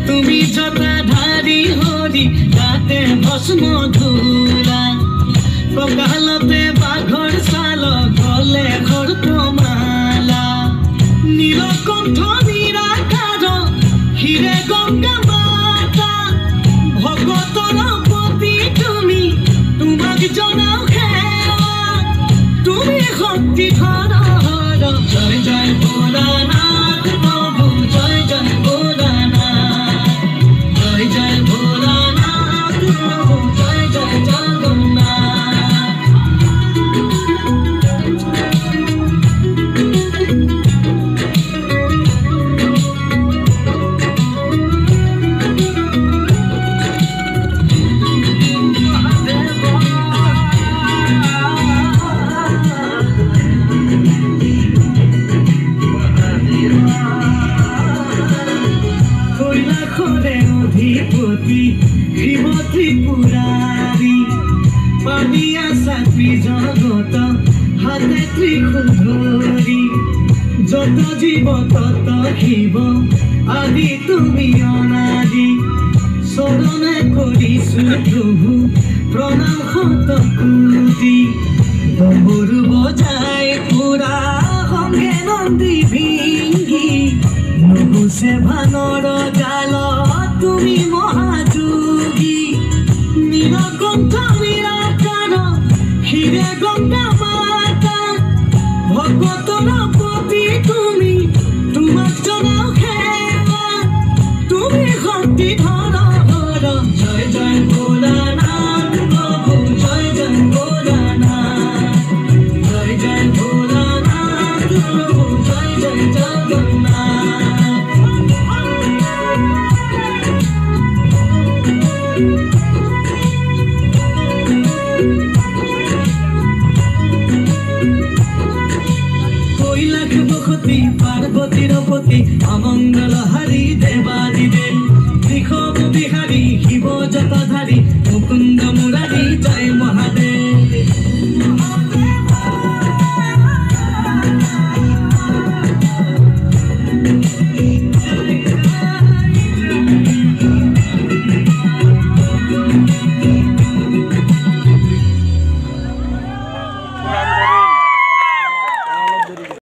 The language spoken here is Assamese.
তুমি জটাধাৰী হৰি তাতে ভস্ম ধূলা কঁকালতে বাঘৰ ছাল গলে সৰ্পমালা নীলকণ্ঠ নিৰাকাৰ হিৰে গংগা মাতা ভগতৰ পতি তুমি তোমাক জনাও সেৱা তুমি শক্তি ধৰ জয় জয় ভোলানাথ প্ৰভু জয় জয় ভোলানাথ জয় জয় ভোলানাথ প্ৰভু জয় জয় জগন্নাথ অধিপতি শিৱ ত্ৰিপুৰাৰী পানিয়া চাকৰি জগত হাতে ত্ৰিশূল ধৰি যত জীৱ তত শিৱ আদি তুমি অনাদি চৰণে কৰিছো প্ৰভু প্ৰণাম শতকোটি ডমৰু বজাই পুৰা সংগে নন্দী ভিংগি নুগুছে ভানৰ জাল তুমি মহাযোগী নীলকণ্ঠ নিৰাকাৰ হিৰে গংগা মাতা ভগতৰ পতি তুমি তোমাক জনাও সেৱা তুমি শক্তি ধৰ জয় জয় ভোলানাথ প্ৰভু জয় জয় ভোলানাথ জয় জয় ভোলানাথ প্ৰভু জয় জয় জগন্নাথ কৈলাশ বসতি পাৰ্বতীৰ পতি অমংগল